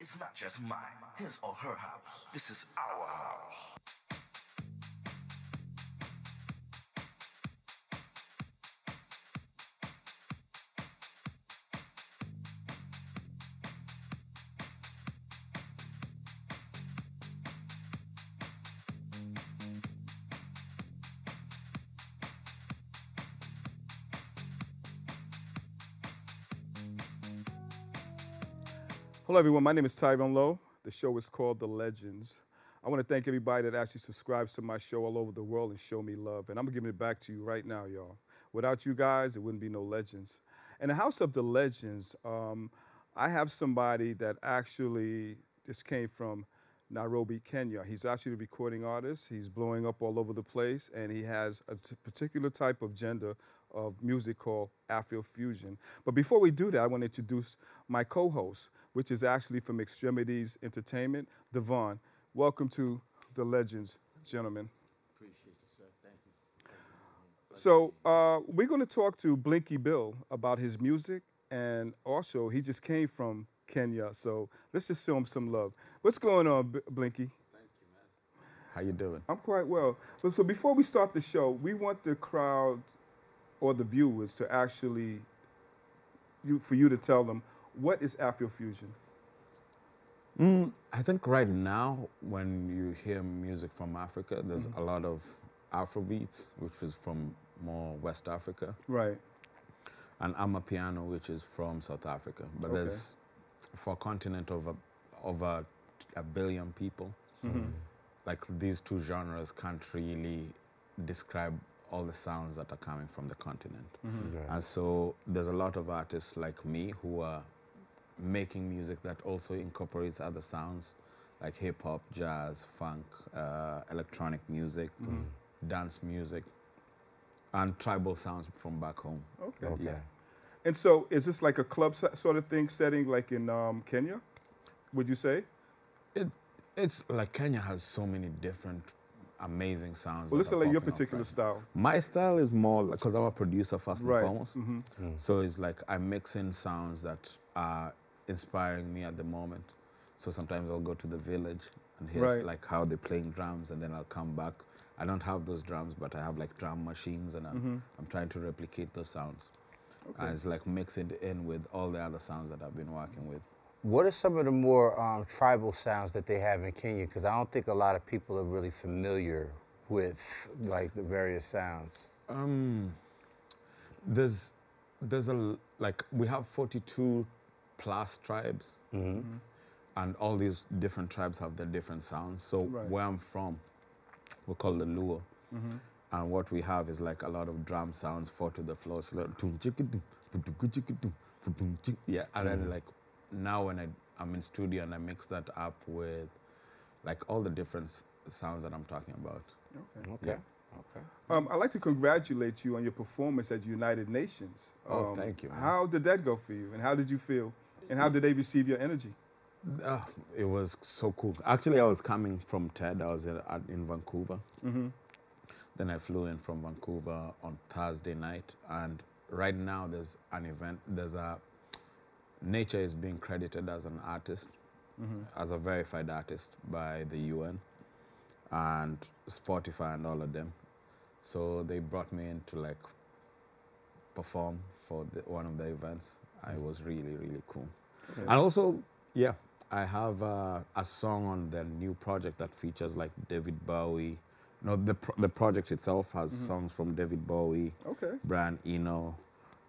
It's not just mine, his or her house. This is our house. Hello, everyone. My name is Tyrone Lowe. The show is called The Legends. I want to thank everybody that actually subscribes to my show all over the world and show me love. And I'm going to give it back to you right now, y'all. Without you guys, there wouldn't be no legends. In the House of the Legends, I have somebody that actually just came from Nairobi, Kenya. He's actually a recording artist. He's blowing up all over the place, and he has a particular type of gender of music called Afro fusion. But before we do that, I want to introduce my co-host, which is actually from Extremities Entertainment, Devon. Welcome to the Legends, gentlemen. Appreciate you, sir. Thank you. So we're going to talk to Blinky Bill about his music, and also he just came from Kenya, so let's just show him some love. What's going on, Blinky? Thank you, man. How you doing? I'm quite well. So before we start the show, we want the crowd or the viewers to actually, for you to tell them, what is Afrofusion? I think right now, when you hear music from Africa, there's a lot of Afro beats, which is from more West Africa. Right. And Amapiano, which is from South Africa. But there's, for a continent of over a billion people, like these two genres can't really describe all the sounds that are coming from the continent. And so there's a lot of artists like me who are making music that also incorporates other sounds like hip hop, jazz, funk, electronic music, dance music, and tribal sounds from back home. Okay. Yeah. And so is this like a club sort of thing setting like in Kenya, would you say? It's like Kenya has so many different amazing sounds. Well, listen, like your popping up particular right style. now. My style is more, because I'm a producer first and Right. foremost. So it's like I mix in sounds that are inspiring me at the moment. So sometimes I'll go to the village and hear like how they're playing drums, and then I'll come back. I don't have those drums, but I have like drum machines, and I'm trying to replicate those sounds. Okay. And it's like mixing it in with all the other sounds that I've been working with. What are some of the more tribal sounds that they have in Kenya? Because I don't think a lot of people are really familiar with like the various sounds. There's like we have 42 plus tribes, and all these different tribes have their different sounds. So where I'm from, we call the Luo, and what we have is like a lot of drum sounds, 4 to the floor, so yeah, and then like now when I'm in studio and I mix that up with like all the different sounds that I'm talking about. Okay. I'd like to congratulate you on your performance at United Nations. Oh, thank you, man. How did that go for you, and how did you feel, and how did they receive your energy? It was so cool. Actually, I was coming from TED. I was in Vancouver. Then I flew in from Vancouver on Thursday night, and right now there's an event. Nature is being credited as an artist, as a verified artist by the UN and Spotify and all of them. So they brought me in to like perform for one of the events. It was really, really cool. Okay. And also, yeah, I have a song on the new project that features like David Bowie. No, the project itself has songs from David Bowie, Brian Eno,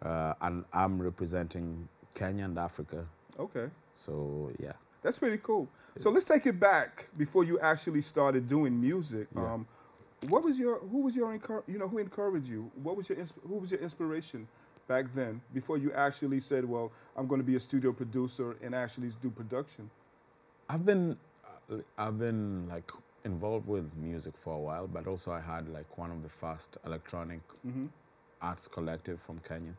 and I'm representing Kenya and Africa. Okay. So, yeah. That's pretty cool. So let's take it back before you actually started doing music. Yeah. Who encouraged you? Who was your inspiration back then before you actually said, well, I'm going to be a studio producer and actually do production? I've been like involved with music for a while, but also I had like one of the first electronic arts collective from Kenya.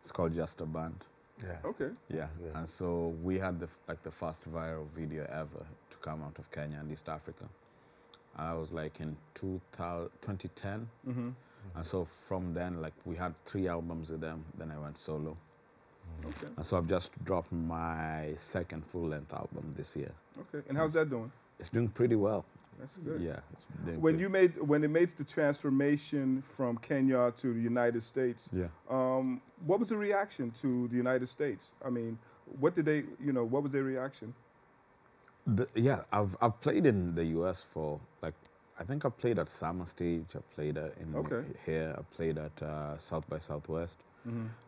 It's called Just a Band. Yeah. Okay. Yeah. And so we had the first viral video ever to come out of Kenya and East Africa. I was like in 2010. And so from then, like we had 3 albums with them. Then I went solo. Okay. And so I've just dropped my second full-length album this year. Okay. And how's that doing? It's doing pretty well. That's good. Yeah. It's doing When it made the transformation from Kenya to the United States, Yeah. what was the reaction to the United States? I mean, what did they, what was their reaction? I've played in the U.S. for like, I think I've played at Summer Stage. I've played here. I played at South by Southwest.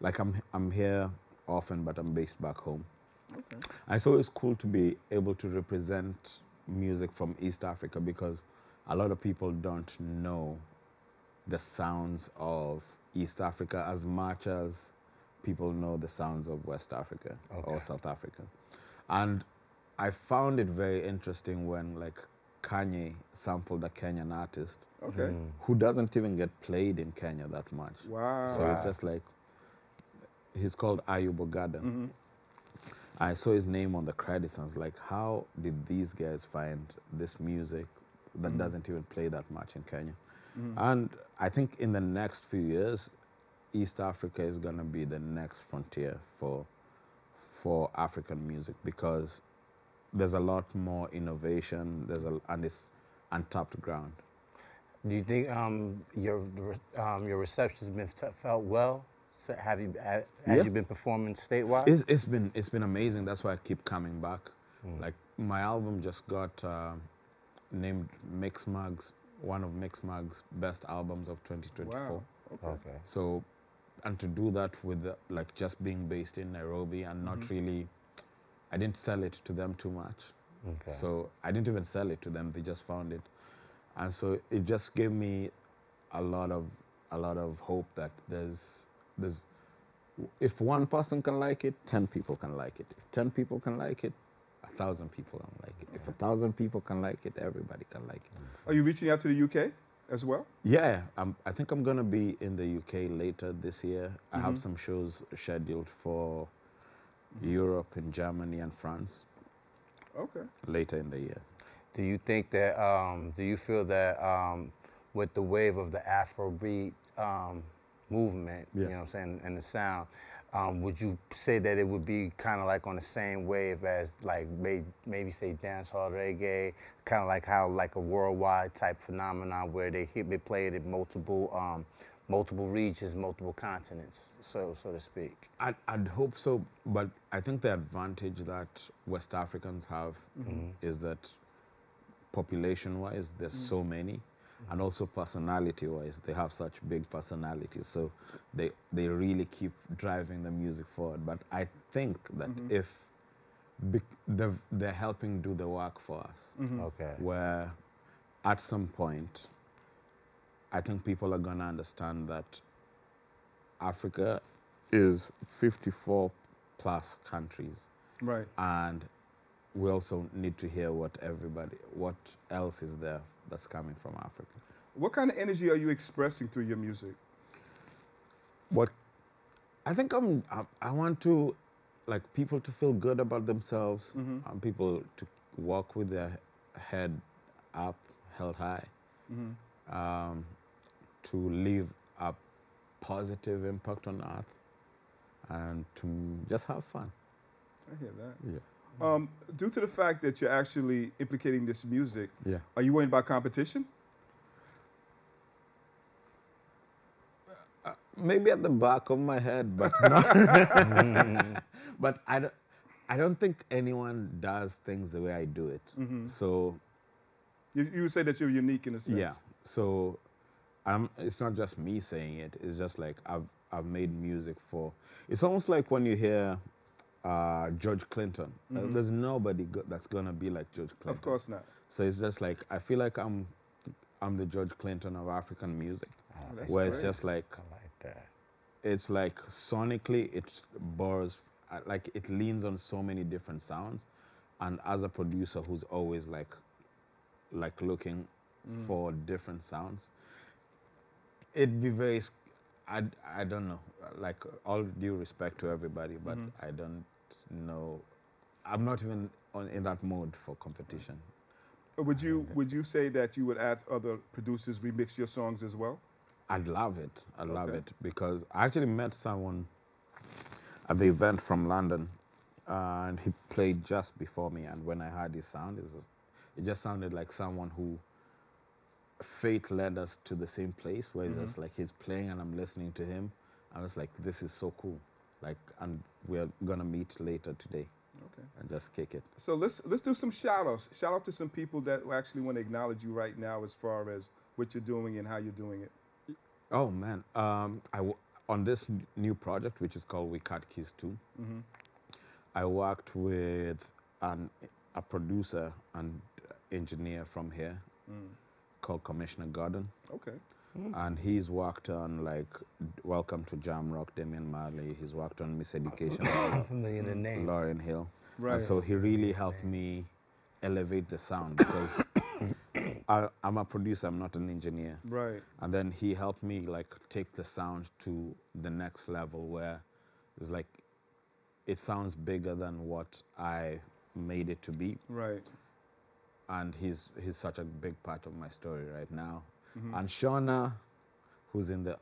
Like I'm here often, but I'm based back home. Okay. And it's always cool to be able to represent music from East Africa because a lot of people don't know the sounds of East Africa as much as people know the sounds of West Africa or South Africa. And I found it very interesting when like Kanye sampled a Kenyan artist who doesn't even get played in Kenya that much. Wow. So it's just like, he's called Ayub Ogada. I saw his name on the credits and I was like, how did these guys find this music that doesn't even play that much in Kenya? And I think in the next few years, East Africa is going to be the next frontier for African music because there's a lot more innovation, and it's untapped ground. Do you think your reception's been felt well? So have you you been performing statewide? It's been amazing. That's why I keep coming back. Like my album just got named one of Mixmag's best albums of 2024. Wow. Okay. So, and to do that with like just being based in Nairobi and not really, I didn't sell it to them too much. Okay. So I didn't even sell it to them. They just found it, and so it just gave me a lot of hope that there's if one person can like it, 10 people can like it. If 10 people can like it, 1,000 people can like it. If 1,000 people can like it, everybody can like it. Are you reaching out to the UK as well? Yeah, I think I'm gonna be in the UK later this year. I have some shows scheduled for Europe and Germany and France. Okay. Later in the year. Do you think that? Do you feel that with the wave of the Afrobeat movement, you know what I'm saying, and the sound, would you say that it would be kind of like on the same wave as like maybe say dancehall reggae, kind of like how like a worldwide type phenomenon where they play it in multiple regions, multiple continents, so to speak? I'd hope so, but I think the advantage that West Africans have is that population-wise, there's so many, and also personality-wise, they have such big personalities, so they really keep driving the music forward. But I think that if they're helping do the work for us, Okay. where at some point, I think people are gonna understand that Africa is 54 plus countries. Right. And we also need to hear what else is there that's coming from Africa. What kind of energy are you expressing through your music? I think I want to, like, people to feel good about themselves, and people to walk with their head up, held high, to leave a positive impact on earth, and to just have fun. I hear that. Yeah. Due to the fact that you're actually implicating this music, Yeah. are you worried about competition? Maybe at the back of my head, but not. But I don't think anyone does things the way I do it. So You would say that you're unique in a sense. yeah. So it's not just me saying it. It's just like I've made music for. It's almost like when you hear George Clinton. There's nobody that's gonna be like George Clinton. Of course not. So it's just like I feel like I'm the George Clinton of African music, That's where it's great. just like I like that. it's like sonically it borrows, like it leans on so many different sounds, and as a producer who's always like looking for different sounds, it'd be very. I don't know, like all due respect to everybody, but I don't know. I'm not even in that mode for competition. Would you say that you would ask other producers remix your songs as well? I'd love it. I'd love Okay. it because I actually met someone at the event from London, and he played just before me. And when I heard his sound, it just sounded like someone who fate led us to the same place, where it's just like he's playing and I'm listening to him. I was like, this is so cool. Like, and we're gonna meet later today. Okay. And just kick it. So let's do some shout outs. Shout out to some people that actually want to acknowledge you right now as far as what you're doing and how you're doing it. Oh man, on this new project, which is called We Cut Keys 2, I worked with a producer and engineer from here called Commissioner Gordon. Okay. And he's worked on like Welcome to Jam Rock, Damian Marley. He's worked on Miseducation, I'm familiar with the name. Lauryn Hill. Right. And so he really helped me elevate the sound because I'm a producer, I'm not an engineer. Right. And then he helped me like take the sound to the next level where it's like it sounds bigger than what I made it to be. Right. And he's such a big part of my story right now. And Shauna, who's in the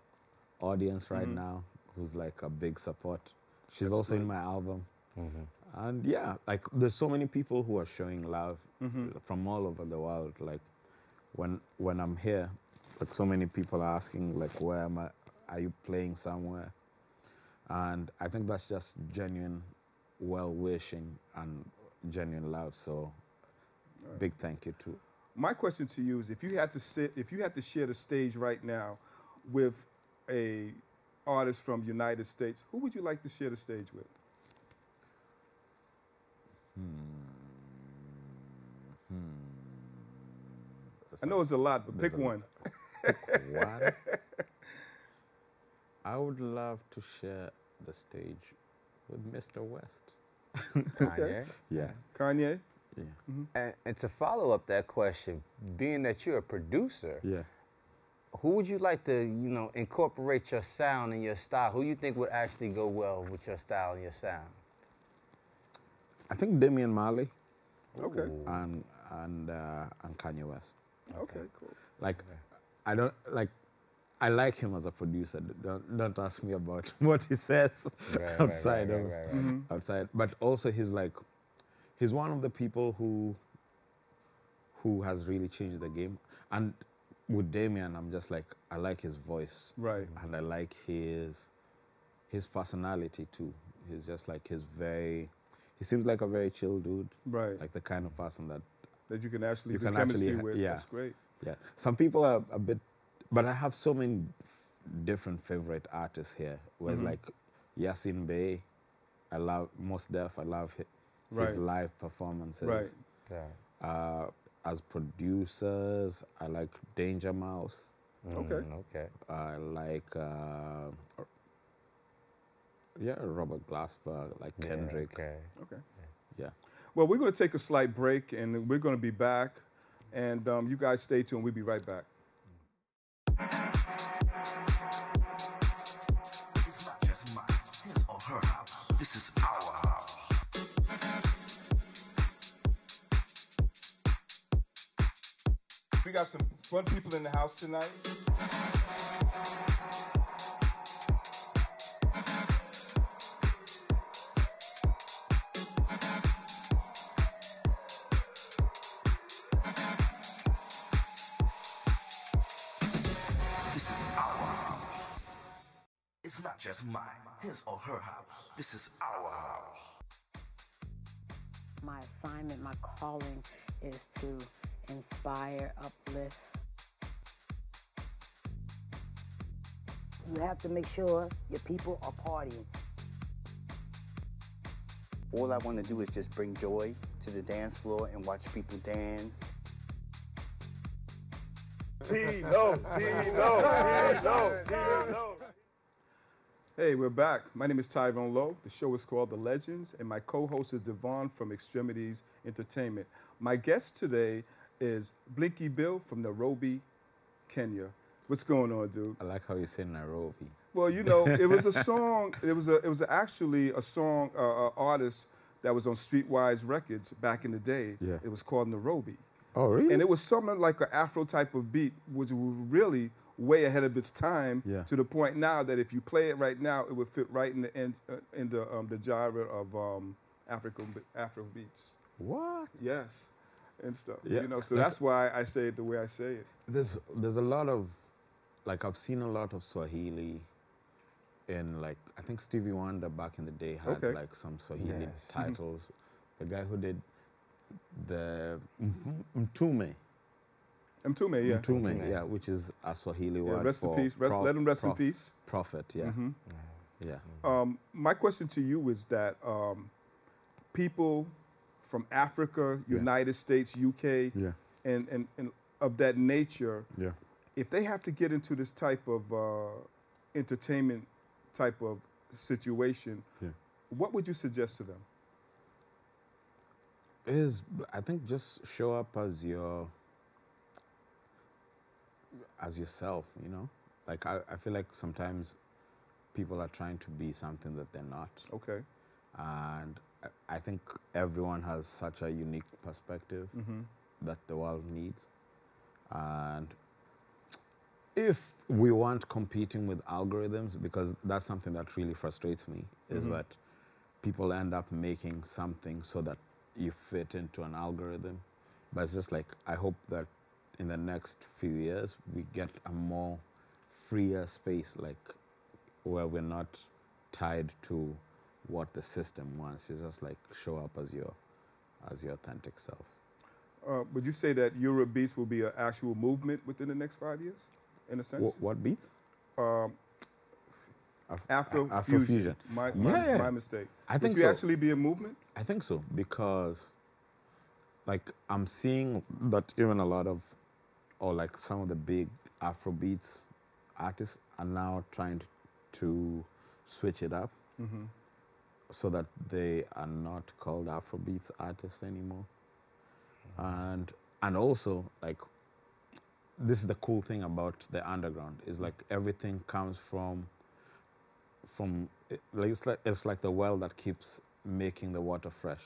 audience right now, who's like a big support. She's also in my album. And yeah, like there's so many people who are showing love from all over the world. Like when I'm here, like so many people are asking like, where am I? Are you playing somewhere? And I think that's just genuine well-wishing and genuine love. So big thank you to. My question to you is, if you had to share the stage right now with a artist from United States, who would you like to share the stage with? I know it's a lot, but pick one. Pick one. I would love to share the stage with Mr. West. Okay. Yeah. Kanye? Yeah. And to follow up that question, being that you're a producer, Yeah. who would you like to, incorporate your sound and your style? Who you think would actually go well with your style and your sound? I think Damian Marley Okay. and Kanye West. Okay, cool. Like, I like him as a producer. Don't ask me about what he says outside. But also he's one of the people who has really changed the game. And with Damian, I'm just like, I like his voice. Right. And I like his personality too. He's just like, he seems like a very chill dude. Right. Like the kind of person that you can actually you do can chemistry actually with. yeah. That's great. Yeah. Some people are a bit, but I have so many different favorite artists here. Whereas like Yasin Bey, I love Mos Def. I love his live performances. Right. Yeah. As producers, I like Danger Mouse. Okay. Okay. I like Robert Glasper, like Kendrick. Okay. Okay. Yeah. Well, we're going to take a slight break, and we're going to be back. And you guys stay tuned. We'll be right back. It's not just mine, his or her house. This is our house. We got some fun people in the house tonight. This is our house. It's not just mine, his or her house. This is our house. My assignment, my calling is to inspire, uplift. You have to make sure your people are partying. All I want to do is just bring joy to the dance floor and watch people dance. Hey, we're back. My name is Tyrone Lowe. The show is called The Legends, and my co-host is Devon from Extremities Entertainment. My guest today is Blinky Bill from Nairobi, Kenya. What's going on, dude? I like how you say Nairobi. Well, you know, it was a song. It was actually a song, artist that was on Streetwise Records back in the day. Yeah. It was called Nairobi. Oh, really? And it was something like an Afro type of beat, which was really way ahead of its time Yeah. to the point now that if you play it right now, it would fit right in the genre of Afro beats. What? Yes, and stuff. Yeah. You know, so Like- that's why I say it the way I say it. There's a lot of, like, I've seen a lot of Swahili in, like, I think Stevie Wonder back in the day had Okay. like some Swahili Yes. titles. The guy who did the Mtume. Mtume, yeah. Mtume, yeah, which is a Swahili Yeah, word rest in for peace. Let him rest in peace. Prophet, yeah. Mhm. Yeah. My question to you is that people from Africa, Yeah. United States, UK, Yeah. and of that nature, Yeah. if they have to get into this type of entertainment type of situation, Yeah. what would you suggest to them? I think just show up as yourself, you know? Like, I feel like sometimes people are trying to be something that they're not. Okay. And I think everyone has such a unique perspective that the world needs. And if we weren't competing with algorithms, because that's something that really frustrates me, is that people end up making something so that you fit into an algorithm. But it's just like, I hope that in the next few years, we get a more freer space, like where we're not tied to what the system wants. It's just like show up as your authentic self. Would you say that Eurobeats will be an actual movement within the next 5 years, in a sense? What beats? Afro Afrofusion. fusion. My mistake. I think Would you so. actually be a movement? I think so, because like I'm seeing that even a lot of, or like some of the big Afrobeats artists are now trying to switch it up so that they are not called Afrobeats artists anymore. And also, like, this is the cool thing about the underground, is like everything comes from like it's like the well that keeps making the water fresh.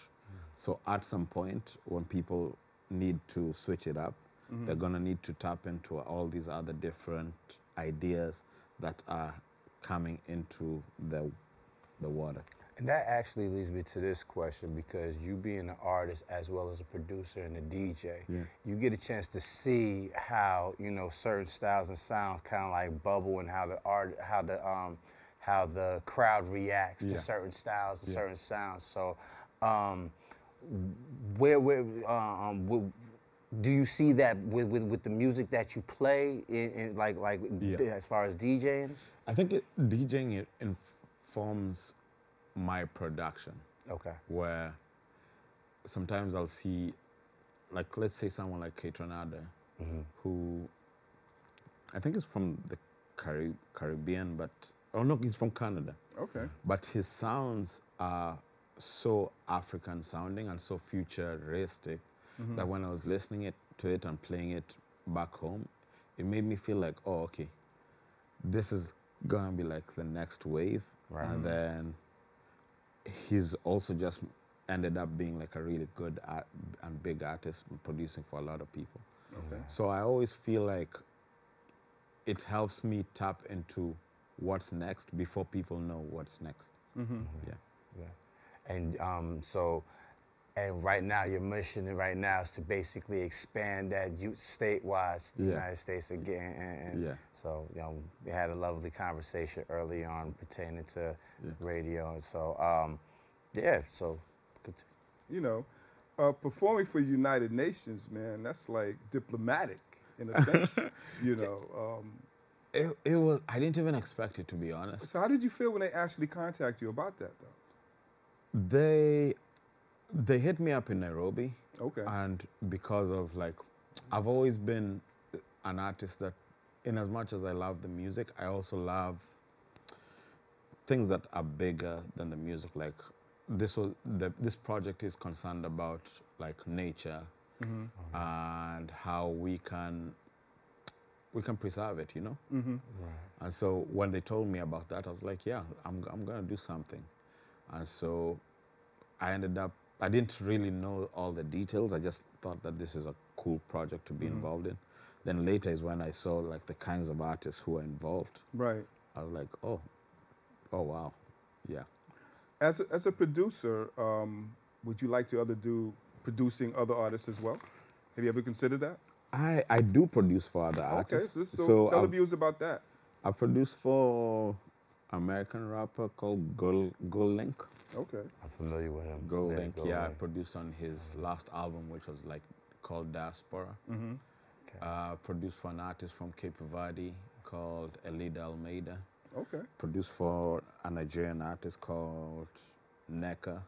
So at some point, when people need to switch it up, they're gonna need to tap into all these other different ideas that are coming into the water. And that actually leads me to this question, because you being an artist as well as a producer and a DJ, you get a chance to see how, you know, certain styles and sounds kind of like bubble, and how the crowd reacts to certain styles and certain sounds. So, where do you see that with the music that you play in as far as DJing? I think DJing it informs my production. Okay. Where sometimes I'll see, like, let's say someone like K-Tornado, who I think is from the Caribbean, but, oh no, he's from Canada. Okay. But his sounds are so African sounding and so futuristic that when I was listening to it and playing it back home, it made me feel like, oh, okay, this is gonna be like the next wave. Right. And then he's also just ended up being like a really good and big artist, producing for a lot of people. Okay. So I always feel like it helps me tap into what's next before people know what's next. Yeah. And and right now, your mission right now is to basically expand that statewide to the United States again. And so, you know, we had a lovely conversation early on pertaining to radio. And so, so. You know, performing for United Nations, man, that's like diplomatic in a sense, you know. It was, I didn't even expect it, to be honest. So how did you feel when they actually contacted you about that, though? They hit me up in Nairobi. Okay. And because of, like, I've always been an artist that, in as much as I love the music, I also love things that are bigger than the music. Like, this project is concerned about, like, nature and how we can preserve it, you know? Mm-hmm. And so when they told me about that, I was like, yeah, I'm gonna do something. And so I didn't really know all the details. I just thought that this is a cool project to be involved in. Then later is when I saw like the kinds of artists who are involved. Right. I was like, oh wow, yeah. As a producer, would you like to do producing other artists as well? Have you ever considered that? I do produce for other artists. Okay, so tell the I've- viewers about that. I produced for American rapper called Link. Okay. I'm familiar with him. Link, Go yeah. I Link. produced on his last album, which was like called Diaspora. Produced for an artist from Cape Verde called Elida Almeida. Okay. Produced for a Nigerian artist called Neka.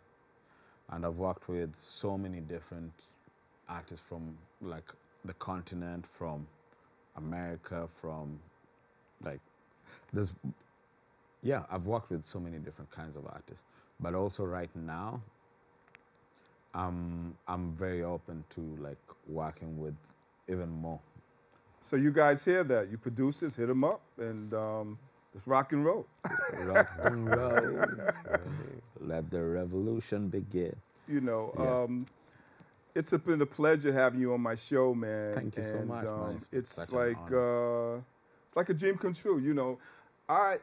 And I've worked with so many different artists from like the continent, from America, from like I've worked with so many different kinds of artists. But also right now, I'm very open to like working with even more. So you guys hear that? You producers, hit them up, and let's rock and roll. Rock and roll. Let the revolution begin. You know, it's been a pleasure having you on my show, man. Thank you so much, man. It's Such an like it's like a dream come true. You know, are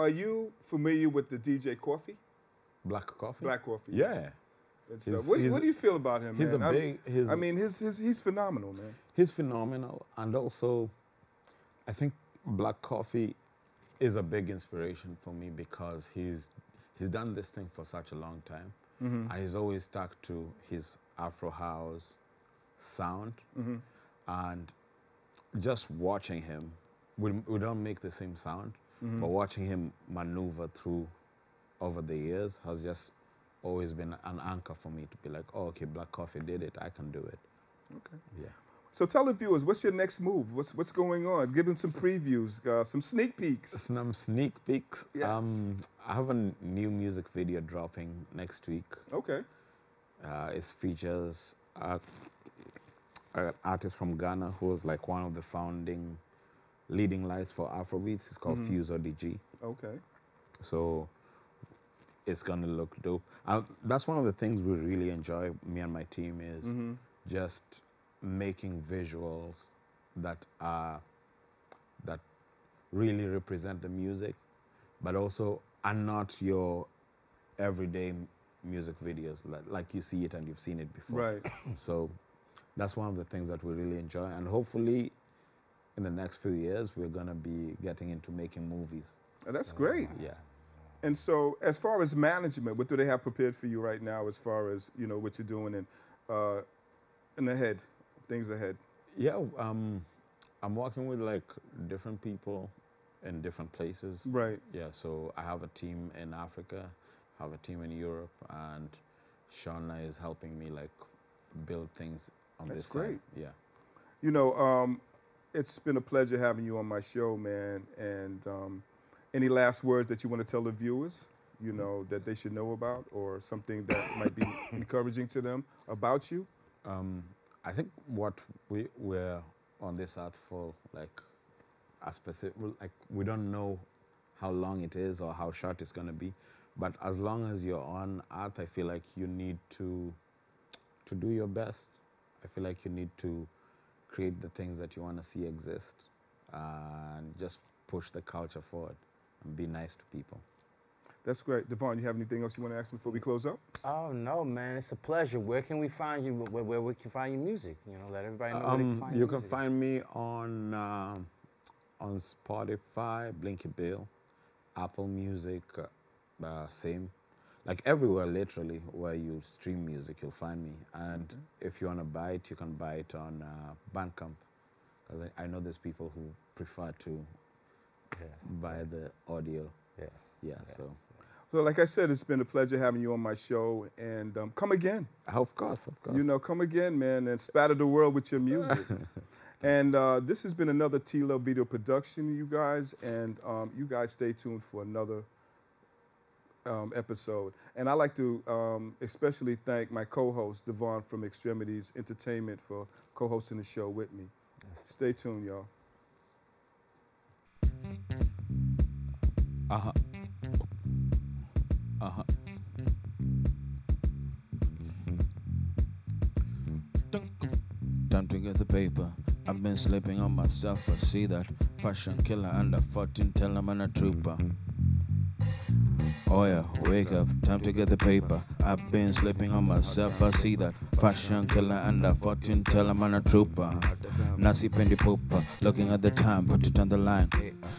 you familiar with the DJ Coffee? Black Coffee? Black Coffee. Yeah. Good stuff. What do you feel about him, he's man? a I mean, he's phenomenal, man. He's phenomenal, and also, I think Black Coffee is a big inspiration for me because he's done this thing for such a long time, and he's always stuck to his Afro house sound, and just watching him, we don't make the same sound, but watching him maneuver through over the years has just always been an anchor for me to be like, oh, okay, Black Coffee did it, I can do it. Okay. Yeah. So tell the viewers, what's your next move? What's going on? Give them some previews, some sneak peeks. Some sneak peeks. Yes. I have a new music video dropping next week. Okay. It features an artist from Ghana who was like one of the founding leading lights for Afrobeats. It's called Fuse ODG. Okay. So it's gonna look dope. That's one of the things we really enjoy, me and my team, is just making visuals that really represent the music, but also are not your everyday music videos like you see it and you've seen it before. Right. So that's one of the things that we really enjoy, and hopefully in the next few years we're gonna be getting into making movies. That's great. Yeah. And so, as far as management, what do they have prepared for you right now? As far as what you're doing and ahead, things ahead. Yeah, I'm working with like different people in different places. Right. Yeah, so I have a team in Africa, I have a team in Europe, and Shauna is helping me like build things on That's this great. side. Yeah. You know, it's been a pleasure having you on my show, man. And any last words that you want to tell the viewers, that they should know about, or something that might be encouraging to them about you? I think what we're on this earth for, like, a specific, like, we don't know how long it is or how short it's going to be. But as long as you're on earth, I feel like you need to do your best. I feel like you need to create the things that you want to see exist, and just push the culture forward and be nice to people. That's great. Devon, you have anything else you want to ask before we close up? Oh, no, man. It's a pleasure. Where can we find you? Where we can find your music? Let everybody know where they can find you your can find me on Spotify, Blinky Bill, Apple Music, same. Like everywhere, literally, where you stream music, you'll find me. And if you want to buy it, you can buy it on Bandcamp. Because I know there's people who prefer to buy the audio. Yes. Yeah, yes. So, like I said, it's been a pleasure having you on my show. And come again. Of course, of course. Come again, man, and spatter the world with your music. And this has been another T-Love video production, you guys. And you guys stay tuned for another episode. And I'd like to especially thank my co-host, Devon from Extremities Entertainment, for co-hosting the show with me. Yes. Stay tuned, y'all. Uh-huh. Uh-huh. Time to get the paper. I've been sleeping on myself. I see that fashion killer under 14. Tell him I'm a trooper. Oh yeah, wake up, time to get the paper. I've been sleeping on myself. I see that fashion killer under 14. Tell him I'm a trooper. Nasi pendi pooper. Looking at the time, put it on the line.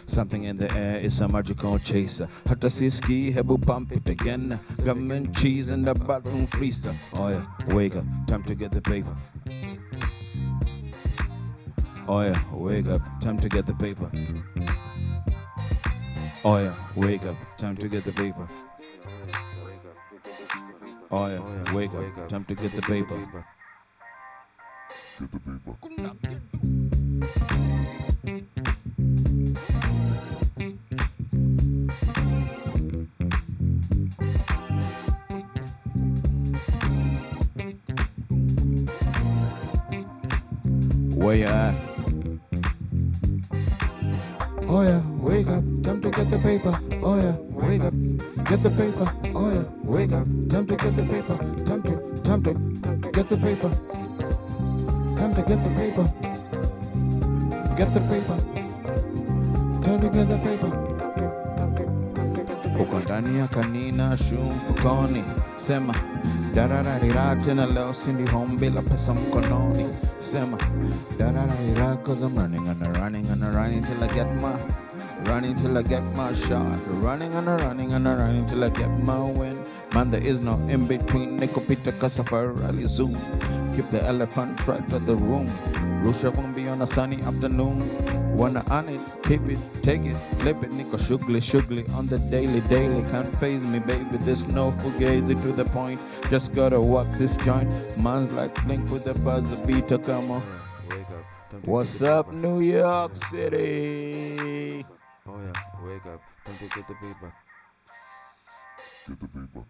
Something in the air is a magical chaser. Hata siski, hebu pump it again. Government cheese in the bathroom freezer. Oh yeah, wake up, time to get the paper. Oh yeah, wake up, time to get the paper. Oh yeah, wake up, time to get the paper. Oh yeah, wake up, time to get the paper. Get the paper. Where you at? Oh yeah, wake up, time to get the paper. Oh yeah, wake up, get the paper. Oh yeah, wake up, time to get the paper. Time to get the paper. Time to get the paper. Get the paper. Time to get the paper. Uko ndani ya kanina, shoe mfukoni. Sema, darararira tena leo sindi home bila pesa mkononi. Sema, darararira cause I'm running till I get my shot. Running till I get my win. Man, there is no in between. Nikopita Kasafar rally zoom. Keep the elephant right to the room. Rusha won't be on a sunny afternoon. Wanna on it, keep it, take it, flip it. Nico shugly on the daily. Can't phase me, baby. There's no fugazi to the point. Just gotta walk this joint. Man's like Blink with the buzzer beater, come on. What's up, New York City? Oh yeah, wake up, time to get the paper. Get the paper.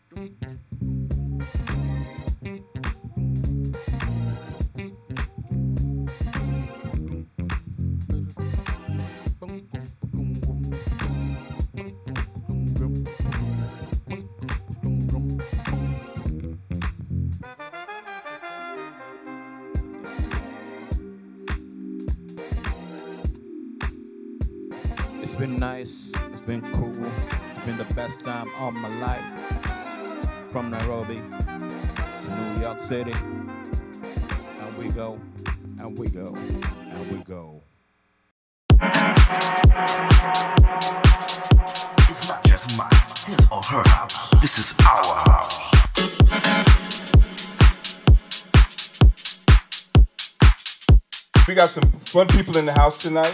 It's been nice, it's been cool, it's been the best time of my life. From Nairobi to New York City. And we go, and we go, and we go. It's not just mine, his or her house. This is our house. We got some fun people in the house tonight.